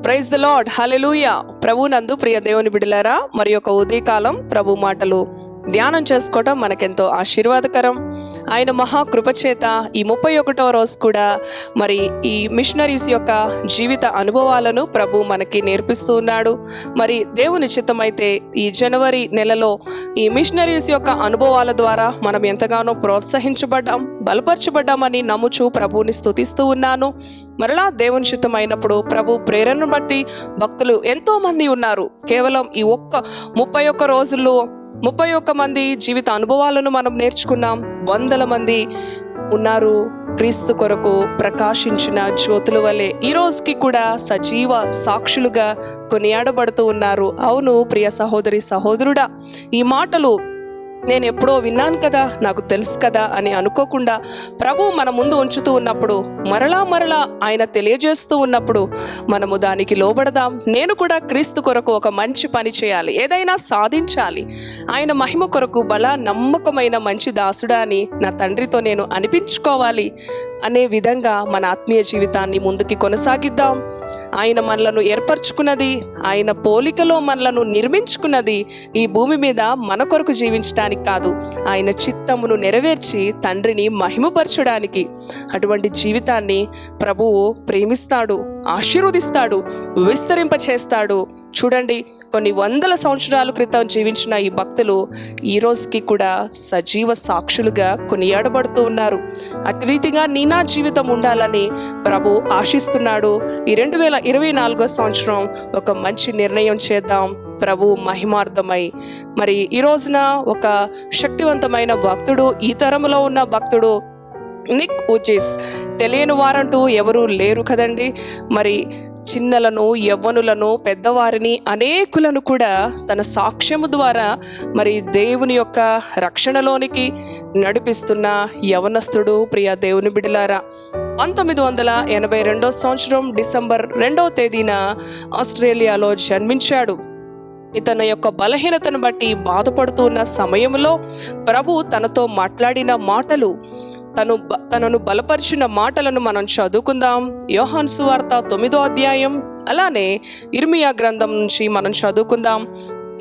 Praise the lord, హల్లెలూయా. ప్రభునందు ప్రియ దేవుని బిడ్డలారా, మరి ఒక ఉదయకాలం ప్రభు మాటలు ధ్యానం చేసుకోవటం మనకెంతో ఆశీర్వాదకరం. ఆయన మహాకృపచేత ఈ 31వ రోజు కూడా మరి ఈ మిషనరీస్ యొక్క జీవిత అనుభవాలను ప్రభు మనకి నేర్పిస్తూ ఉన్నాడు. మరి దేవుని చిత్తమైతే ఈ జనవరి నెలలో ఈ మిషనరీస్ యొక్క అనుభవాల ద్వారా మనం ఎంతగానో ప్రోత్సహించబడ్డాం, బలపరచబడ్డామని నమ్ముచు ప్రభువుని స్తుతిస్తూ ఉన్నాను. మరలా దేవుని చిత్తం అయినప్పుడు ప్రభు ప్రేరణను బట్టి భక్తులు ఎంతో మంది ఉన్నారు. కేవలం ఈ 31 రోజుల్లో 31 మంది జీవిత అనుభవాలను మనం నేర్చుకున్నాం. 100 మంది ఉన్నారు క్రీస్తు కొరకు ప్రకాశించిన జ్యోతుల వలె ఈ రోజుకి కూడా సజీవ సాక్షులుగా కొనియాడబడుతూ ఉన్నారు. అవును ప్రియ సహోదరి సహోదరుడా, ఈ మాటలు నేను ఎప్పుడో విన్నాను కదా, నాకు తెలుసు కదా అని అనుకోకుండా ప్రభు మన ముందు ఉంచుతూ ఉన్నప్పుడు, మరలా ఆయన తెలియజేస్తూ ఉన్నప్పుడు మనము దానికి లోబడదాం. నేను కూడా క్రీస్తు కొరకు ఒక మంచి పని చేయాలి, ఏదైనా సాధించాలి, ఆయన మహిమ కొరకు నమ్మకమైన మంచి దాసుడా అని నా తండ్రితో నేను అనిపించుకోవాలి అనే విధంగా మన ఆత్మీయ జీవితాన్ని ముందుకి కొనసాగిద్దాం. ఆయన మనలను ఏర్పరచుకున్నది, ఆయన పోలికలో మనలను నిర్మించుకున్నది ఈ భూమి మీద మన కొరకు జీవించడానికి కాదు, ఆయన చిత్తమును నెరవేర్చి తండ్రిని మహిమపరచడానికి. అటువంటి జీవితాన్ని ప్రభువు ప్రేమిస్తాడు, ఆశీర్వదిస్తాడు, విస్తరింపచేస్తాడు. చూడండి, కొన్ని 100 సంవత్సరాల క్రితం జీవించిన ఈ భక్తులు ఈ రోజుకి కూడా సజీవ సాక్షులుగా కొనియాడబడుతూ ఉన్నారు. అటు రీతిగా నా జీవితం ఉండాలని ప్రభు ఆశిస్తున్నాడు. ఈ 2024 సంవత్సరం ఒక మంచి నిర్ణయం చేద్దాం ప్రభు మహిమార్థమై. మరి ఈ రోజున ఒక శక్తివంతమైన భక్తుడు, ఈ తరంలో ఉన్న భక్తుడు నిక్ ఊజిస్. తెలియని వారంటూ ఎవరూ లేరు కదండి. మరి చిన్నలను, యవ్వనులను, పెద్దవారిని, అనేకులను కూడా తన సాక్ష్యము ద్వారా మరి దేవుని యొక్క రక్షణలోనికి నడిపిస్తున్న యవనస్తుడు. ప్రియ దేవుని బిడ్డలారా, 1982 సంవత్సరం డిసెంబర్ 2వ తేదీన ఆస్ట్రేలియాలో జన్మించాడు. ఇతని యొక్క బలహీనతను బట్టి బాధపడుతూ ఉన్న సమయంలో ప్రభు తనతో మాట్లాడిన మాటలు, తనను బలపరిచిన మాటలను మనం చదువుకుందాం. యోహాను సువార్త 9వ అధ్యాయం, అలానే ఇర్మియా గ్రంథం నుంచి మనం చదువుకుందాం.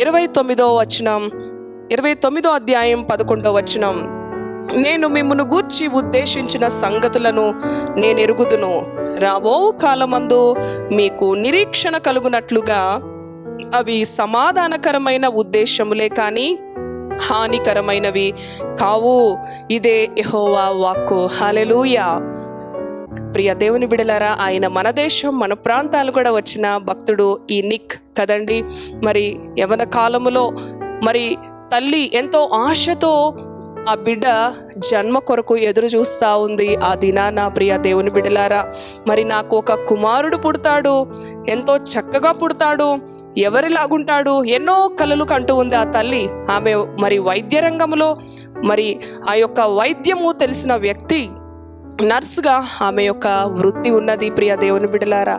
29వ అధ్యాయం 11వ వచనం. నేను మిమ్మును గూర్చి ఉద్దేశించిన సంగతులను నేను ఎరుగుదును, రాబో కాలమందు మీకు నిరీక్షణ కలుగునట్లుగా అవి సమాధానకరమైన ఉద్దేశములే కానీ హానికరమైనవి కావు. ఇదే యెహోవా వాక్కు. హల్లెలూయా. ప్రియ దేవుని బిడలారా, ఆయన మన దేశం, మన ప్రాంతాలు కూడా వచ్చిన భక్తుడు ఈ నిక్ కదండి. మరి యవన కాలములో మరి తల్లి ఎంతో ఆశతో ఆ బిడ్డ జన్మ కొరకు ఎదురు చూస్తూ ఉంది. ఆ దినాన ప్రియ దేవుని బిడ్డలారా, మరి నాకు ఒక కుమారుడు పుడతాడు, ఎంతో చక్కగా పుడతాడు, ఎవరిలాగుంటాడు, ఎన్నో కలలు కంటూ ఉంది ఆ తల్లి. ఆమె మరి వైద్య రంగంలో మరి ఆ యొక్క వైద్యము తెలిసిన వ్యక్తి, నర్సుగా ఆమె యొక్క వృత్తి ఉన్నది. ప్రియ దేవుని బిడ్డలారా,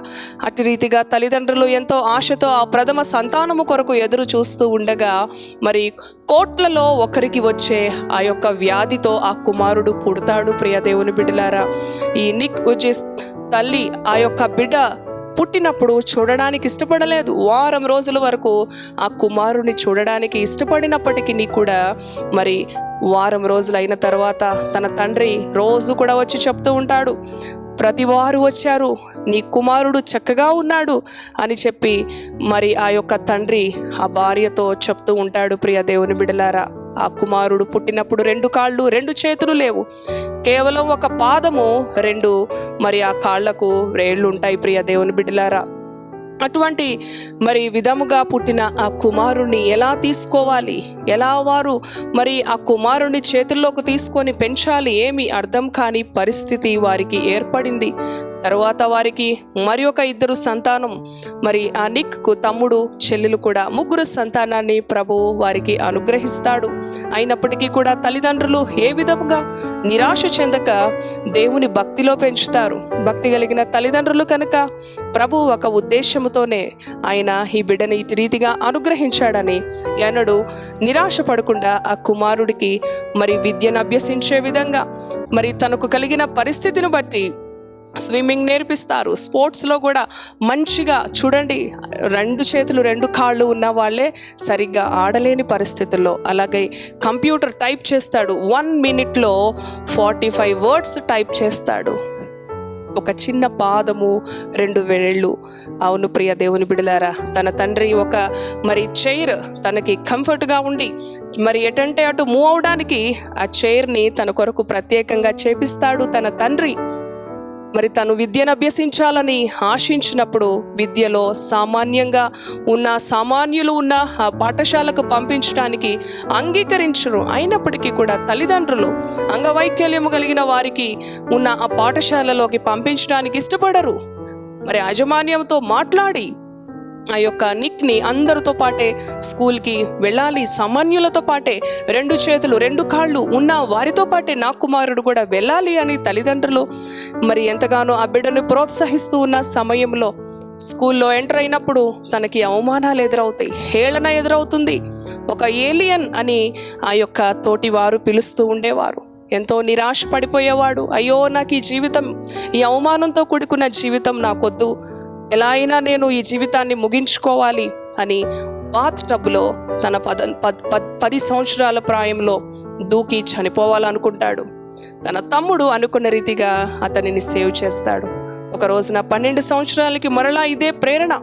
అటు రీతిగా తల్లిదండ్రులు ఎంతో ఆశతో ఆ ప్రథమ సంతానము కొరకు ఎదురు చూస్తూ ఉండగా మరి కోట్లలో ఒకరికి వచ్చే ఆ యొక్క వ్యాధితో ఆ కుమారుడు పుడతాడు. ప్రియ దేవుని బిడ్డలారా, ఈ నిక్ ఊజిస్ తల్లి ఆ యొక్క బిడ్డ పుట్టినప్పుడు చూడడానికి ఇష్టపడలేదు. వారం రోజుల వరకు ఆ కుమారుని చూడడానికి ఇష్టపడినప్పటికీ కూడా మరి వారం రోజులు అయిన తర్వాత తన తండ్రి రోజు కూడా వచ్చి చెప్తూ ఉంటాడు, ప్రతి వారు వచ్చారు, నీ కుమారుడు చక్కగా ఉన్నాడు అని చెప్పి మరి ఆ యొక్క తండ్రి ఆ భార్యతో చెప్తూ ఉంటాడు. ప్రియ దేవుని బిడ్డలారా, ఆ కుమారుడు పుట్టినప్పుడు 2 కాళ్ళు 2 చేతులు లేవు, కేవలం ఒక పాదము, 2 మరి ఆ కాళ్లకు వేళ్ళు ఉంటాయి. ప్రియ దేవుని బిడ్డలారా, అటువంటి మరి విధముగా పుట్టిన ఆ కుమారుణ్ణి ఎలా తీసుకోవాలి, ఎలా వారు మరి ఆ కుమారుణ్ణి చేతుల్లోకి తీసుకొని పెంచాలి, ఏమి అర్థం కాని పరిస్థితి వారికి ఏర్పడింది. తరువాత వారికి మరి ఒక 2 సంతానం, మరి ఆ నిక్కు తమ్ముడు చెల్లెలు కూడా 3 సంతానాన్ని ప్రభువు వారికి అనుగ్రహిస్తాడు. అయినప్పటికీ కూడా తల్లిదండ్రులు ఏ విధముగా నిరాశ చెందక దేవుని భక్తిలో పెంచుతారు. భక్తి కలిగిన తల్లిదండ్రులు కనుక ప్రభు ఒక ఉద్దేశముతోనే ఆయన ఈ బిడ్డని ఇటు రీతిగా అనుగ్రహించాడని ఎన్నడూ నిరాశ పడకుండా ఆ కుమారుడికి మరి విద్యను అభ్యసించే విధంగా మరి తనకు కలిగిన పరిస్థితిని బట్టి స్విమ్మింగ్ నేర్పిస్తారు. స్పోర్ట్స్లో కూడా మంచిగా చూడండి, 2 చేతులు 2 కాళ్ళు ఉన్న వాళ్ళే సరిగ్గా ఆడలేని పరిస్థితుల్లో. అలాగే కంప్యూటర్ టైప్ చేస్తాడు, 1 మినిట్లో 45 వర్డ్స్ టైప్ చేస్తాడు. ఒక చిన్న పాదము 2 వేళ్ళు. అవును ప్రియ దేవుని బిడ్డలారా, తన తండ్రి ఒక చైర్ తనకి కంఫర్ట్గా ఉండి ఎటంటే అటు మూవ్ అవడానికి ఆ చైర్ని తన కొరకు ప్రత్యేకంగా చేపిస్తాడు తన తండ్రి. తను విద్యను అభ్యసించాలని ఆశించినప్పుడు విద్యలో సామాన్యులు ఉన్న ఆ పాఠశాలకు పంపించడానికి అంగీకరించరు. అయినప్పటికీ కూడా తల్లిదండ్రులు అంగవైకల్యము కలిగిన వారికి ఉన్న ఆ పాఠశాలలోకి పంపించడానికి ఇష్టపడరు. యాజమాన్యంతో మాట్లాడి ఆ యొక్క నిక్ని అందరితో పాటే స్కూల్కి వెళ్ళాలి, సామాన్యులతో పాటే 2 చేతులు 2 కాళ్ళు ఉన్న వారితో పాటే నా కుమారుడు కూడా వెళ్ళాలి అని తల్లిదండ్రులు ఎంతగానో ఆ బిడ్డను ప్రోత్సహిస్తూ ఉన్న సమయంలో స్కూల్లో ఎంటర్ అయినప్పుడు తనకి అవమానాలు ఎదురవుతాయి, హేళన ఎదురవుతుంది. ఒక ఏలియన్ అని ఆ యొక్క తోటి వారు పిలుస్తూ ఉండేవారు. ఎంతో నిరాశ పడిపోయేవాడు. అయ్యో, నాకు ఈ జీవితం, ఈ అవమానంతో కూడుకున్న జీవితం నాకొద్దు, ఎలా అయినా నేను ఈ జీవితాన్ని ముగించుకోవాలి అని బాత్ టబ్లో తన 10 సంవత్సరాల ప్రాయంలో దూకి చనిపోవాలనుకుంటాడు. తన తమ్ముడు అనుకున్న రీతిగా అతనిని సేవ్ చేస్తాడు. ఒక రోజున 12 సంవత్సరాలకి మరలా ఇదే ప్రేరణ.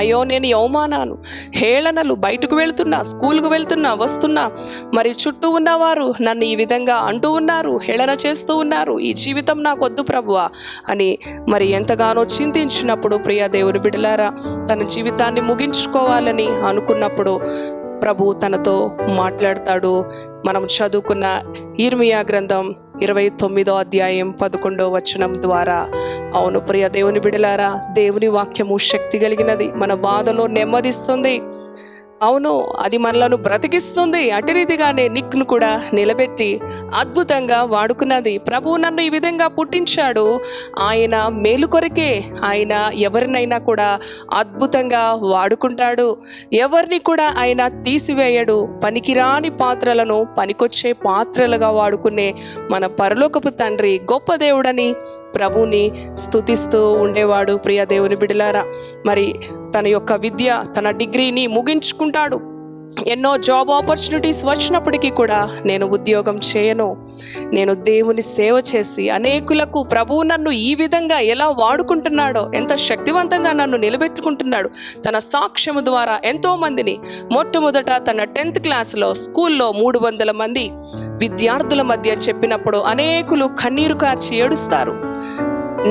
అయ్యో, నేను ఈ అవమానాలు, హేళనలు, బయటకు వెళ్తున్నా, స్కూల్కు వెళ్తున్నా, వస్తున్నా, చుట్టూ ఉన్నవారు నన్ను ఈ విధంగా అంటూ ఉన్నారు, హేళన చేస్తూ ఉన్నారు, ఈ జీవితం నాకు వద్దు ప్రభువా అని ఎంతగానో చింతించినప్పుడు ప్రియ దేవుని బిడ్డలారా, తన జీవితాన్ని ముగించుకోవాలని అనుకున్నప్పుడు ప్రభు తనతో మాట్లాడతాడు. మనం చదువుకున్న ఇర్మియా గ్రంథం 29వ అధ్యాయం 11వ వచనం ద్వారా. అవును ప్రియ దేవుని బిడ్డలారా, దేవుని వాక్యము శక్తి కలిగినది, మన బాధలో నెమ్మదిస్తుంది. అవును, అది మనలను బ్రతికిస్తుంది. అటు రీతిగానే నిక్ను కూడా నిలబెట్టి అద్భుతంగా వాడుకున్నది. ప్రభువు నన్ను ఈ విధంగా పుట్టించాడు, ఆయన మేలు కొరకే. ఆయన ఎవరినైనా కూడా అద్భుతంగా వాడుకుంటాడు, ఎవరిని కూడా ఆయన తీసివేయడు. పనికిరాని పాత్రలను పనికొచ్చే పాత్రలుగా వాడుకునే మన పరలోకపు తండ్రి గొప్ప దేవుడని ప్రభుని స్తుతిస్తూ ఉండేవాడు. ప్రియ దేవుని బిడ్డలారా, తన యొక్క విద్య, తన డిగ్రీని ముగించుకుంటాడు. ఎన్నో జాబ్ ఆపర్చునిటీస్ వచ్చినప్పటికీ కూడా నేను ఉద్యోగం చేయను, నేను దేవుని సేవ చేసి అనేకులకు ప్రభువు నన్ను ఈ విధంగా ఎలా వాడుకుంటున్నాడో, ఎంత శక్తివంతంగా నన్ను నిలబెట్టుకుంటున్నాడు. తన సాక్ష్యము ద్వారా ఎంతో మందిని, మొట్టమొదట తన 10th క్లాస్లో స్కూల్లో 300 మంది విద్యార్థుల మధ్య చెప్పినప్పుడు అనేకులు కన్నీరు కార్చి ఏడుస్తారు.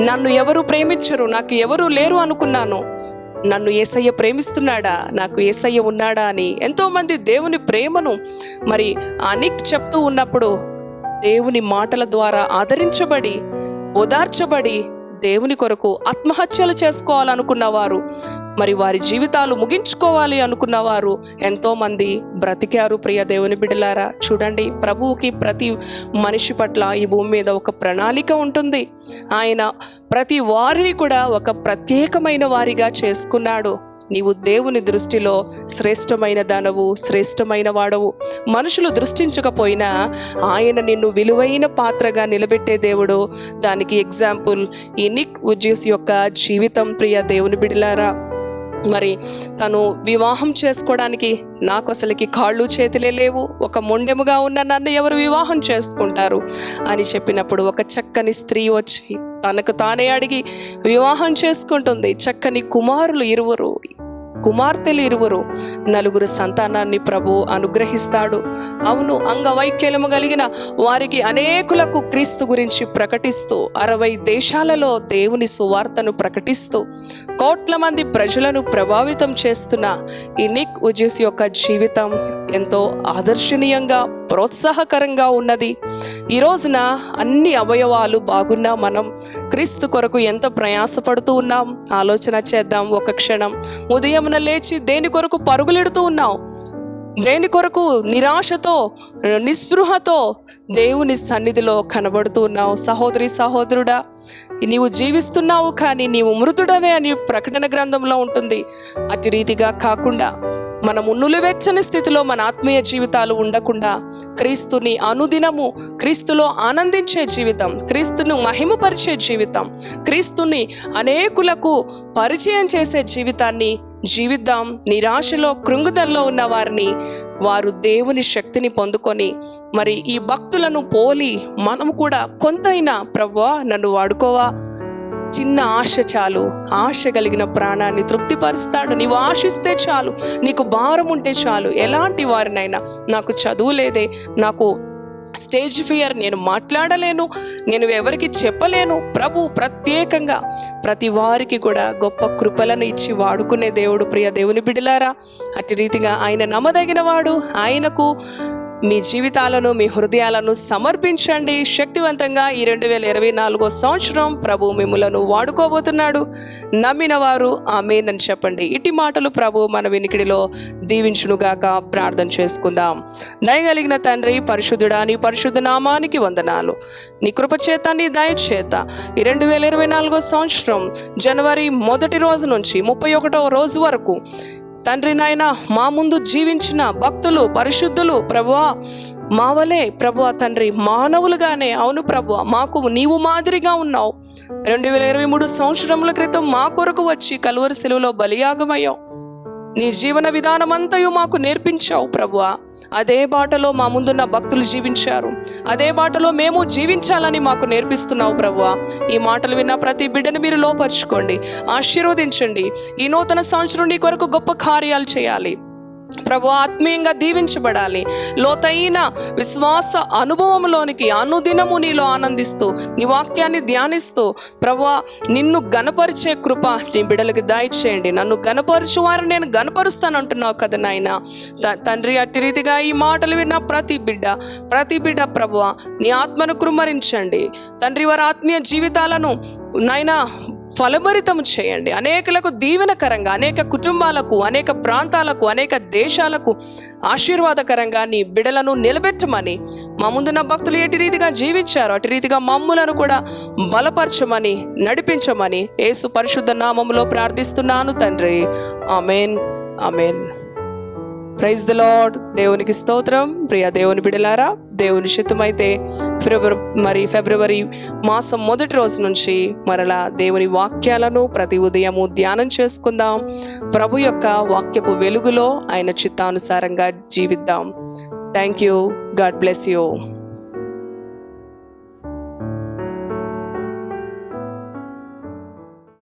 నన్ను ఎవరు ప్రేమించరు, నాకు ఎవరు లేరు అనుకున్నాను, నన్ను యేసయ్య ప్రేమిస్తున్నాడా, నాకు యేసయ్య ఉన్నాడా అని ఎంతోమంది దేవుని ప్రేమను నిక్ చెప్తూ ఉన్నప్పుడు దేవుని మాటల ద్వారా ఆదరించబడి, ఓదార్చబడి దేవుని కొరకు ఆత్మహత్యలు చేసుకోవాలనుకున్నవారు, వారి జీవితాలు ముగించుకోవాలి అనుకున్నవారు ఎంతోమంది బ్రతికారు. ప్రియ దేవుని బిడ్డలారా, చూడండి, ప్రభువుకి ప్రతి మనిషి పట్ల ఈ భూమి మీద ఒక ప్రణాళిక ఉంటుంది. ఆయన ప్రతి వారిని కూడా ఒక ప్రత్యేకమైన వారిగా చేసుకున్నాడు. నీవు దేవుని దృష్టిలో శ్రేష్టమైన దానవు, శ్రేష్టమైన వాడవు. మనుషులు దృష్టించకపోయినా ఆయన నిన్ను విలువైన పాత్రగా నిలబెట్టే దేవుడు. దానికి ఎగ్జాంపుల్ ఈ నిక్ ఉజ్జీస్ యొక్క జీవితం. ప్రియ దేవుని బిడ్డలారా, తను వివాహం చేసుకోవడానికి నాకు అసలుకి కాళ్ళు చేతులే లేవు, ఒక మొండెముగా ఉన్న నన్ను ఎవరు వివాహం చేసుకుంటారు అని చెప్పినప్పుడు ఒక చక్కని స్త్రీ వచ్చి తనకు తానే అడిగి వివాహం చేసుకుంటుంది. చక్కని కుమార్తెలు 4 సంతానాన్ని ప్రభు అనుగ్రహిస్తాడు. అవును, అంగవైకల్యము కలిగిన వారికి అనేకులకు క్రీస్తు గురించి ప్రకటిస్తూ 60 దేశాలలో దేవుని సువార్తను ప్రకటిస్తూ కోట్ల మంది ప్రజలను ప్రభావితం చేస్తున్న ఈ నిక్ ఉజ్జీస్ యొక్క జీవితం ఎంతో ఆదర్శనీయంగా, ప్రోత్సాహకరంగా ఉన్నది. ఈ రోజున అన్ని అవయవాలు బాగున్నా మనం క్రీస్తు కొరకు ఎంత ప్రయాసపడుతూ ఉన్నాం ఆలోచన చేద్దాం. ఒక క్షణం ఉదయమున లేచి దేని కొరకు పరుగులెడుతూ ఉన్నావు? దేని కొరకు నిరాశతో, నిస్పృహతో దేవుని సన్నిధిలో కనబడుతూ ఉన్నావు? సహోదరి, సహోదరుడా, నీవు జీవిస్తున్నావు కానీ నీవు మృతుడవే అని ప్రకటన గ్రంథంలో ఉంటుంది. అటు రీతిగా కాకుండా మనము నులివెచ్చని స్థితిలో మన ఆత్మీయ జీవితాలు ఉండకుండా క్రీస్తుని అనుదినము క్రీస్తులో ఆనందించే జీవితం, క్రీస్తును మహిమపరిచే జీవితం, క్రీస్తుని అనేకులకు పరిచయం చేసే జీవితాన్ని జీవిద్దాం. నిరాశలో, కృంగుదల్లో ఉన్న వారిని, వారు దేవుని శక్తిని పొందుకొని మరి ఈ భక్తులను పోలి మనము కూడా కొంతైనా ప్రభువా నన్ను వాడుకోవా, చిన్న ఆశ చాలు, ఆశ కలిగిన ప్రాణాన్ని తృప్తిపరుస్తాడు. నీవు ఆశిస్తే చాలు, నీకు భారం ఉంటే చాలు. ఎలాంటి వారినైనా, నాకు చదువు లేదే, నాకు స్టేజ్ ఫియర్, నేను మాట్లాడలేను, నేను ఎవరికి చెప్పలేను, ప్రభు ప్రత్యేకంగా ప్రతి వారికి కూడా గొప్ప కృపలను ఇచ్చి వాడుకునే దేవుడు. ప్రియ దేవుని బిడ్డలారా, అట్టి రీతిగా ఆయన నమ్మదగిన వాడు. ఆయనకు మీ జీవితాలను, మీ హృదయాలను సమర్పించండి. శక్తివంతంగా ఈ 2024 సంవత్సరం ప్రభు మిమ్ములను వాడుకోబోతున్నాడు. నమ్మిన వారు ఆమేన్ అని చెప్పండి. ఇట్టి మాటలు ప్రభు మన వినికిడిలో దీవించునుగాక. ప్రార్థన చేసుకుందాం. దయగలిగిన తండ్రి, పరిశుద్ధుడా, నీ పరిశుద్ధ నామానికి వందనాలు. నీ కృపచేత, నీ దయచేత ఈ 2024 సంవత్సరం జనవరి 1 రోజు నుంచి 31వ రోజు వరకు తండ్రి నాయన మా ముందు జీవించిన భక్తులు, పరిశుద్ధులు ప్రభువా, మా వలే ప్రభువా తండ్రి మానవులుగానే, అవును ప్రభువా, మాకు నీవు మాదిరిగా ఉన్నావు. 2023 సంవత్సరముల క్రితం మా కొరకు వచ్చి కలువరి శిలువలో బలియాగమయ్యావు. నీ జీవన విధానమంతయు మాకు నేర్పించావు ప్రభువా. అదే బాటలో మా ముందున్న భక్తులు జీవించారు. అదే బాటలో మేము జీవించాలని మాకు నేర్పిస్తున్నావు ప్రభువా. ఈ మాటలు విన్న ప్రతి బిడ్డను మీరు లోపరుచుకోండి, ఆశీర్వదించండి. ఈ నూతన సంవత్సరం నీ కొరకు గొప్ప కార్యాలు చేయాలి ప్రభు, ఆత్మీయంగా దీవించబడాలి. లోతైన విశ్వాస అనుభవంలోనికి అనుదినము నీలో ఆనందిస్తూ, నీ వాక్యాన్ని ధ్యానిస్తూ ప్రభువా నిన్ను గనపరిచే కృప నీ బిడ్డలకి దయచేయండి. నన్ను గనపరచు వారిని నేను గనపరుస్తాను అంటున్నావు కదా నాయన తండ్రి. అట్టి రీతిగా ఈ మాటలు విన్న ప్రతి బిడ్డ ప్రభువా నీ ఆత్మను కృమ్మరించండి తండ్రి. వారి ఆత్మీయ జీవితాలను నాయన ఫలభరితము చేయండి. అనేకులకు దీవెనకరంగా, అనేక కుటుంబాలకు, అనేక ప్రాంతాలకు, అనేక దేశాలకు ఆశీర్వాదకరంగా నీ బిడలను నిలబెట్టమని, మా ముందున్న భక్తులు ఎటు రీతిగా జీవించారో అటు రీతిగా మమ్ములను కూడా బలపరచమని, నడిపించమని యేసు పరిశుద్ధ నామములో ప్రార్థిస్తున్నాను తండ్రి. Amen, amen. Praise the lord. దేవునికి స్తోత్రం. ప్రియ దేవుని బిడలారా, దేవుని చిత్తమైతే ఫిబ్రవరి మాసం 1 రోజు నుంచి మరలా దేవుని వాక్యాలను ప్రతి ఉదయము ధ్యానం చేసుకుందాం. ప్రభు యొక్క వాక్యపు వెలుగులో ఆయన చిత్తానుసారంగా జీవిద్దాం. Thank you. God bless you.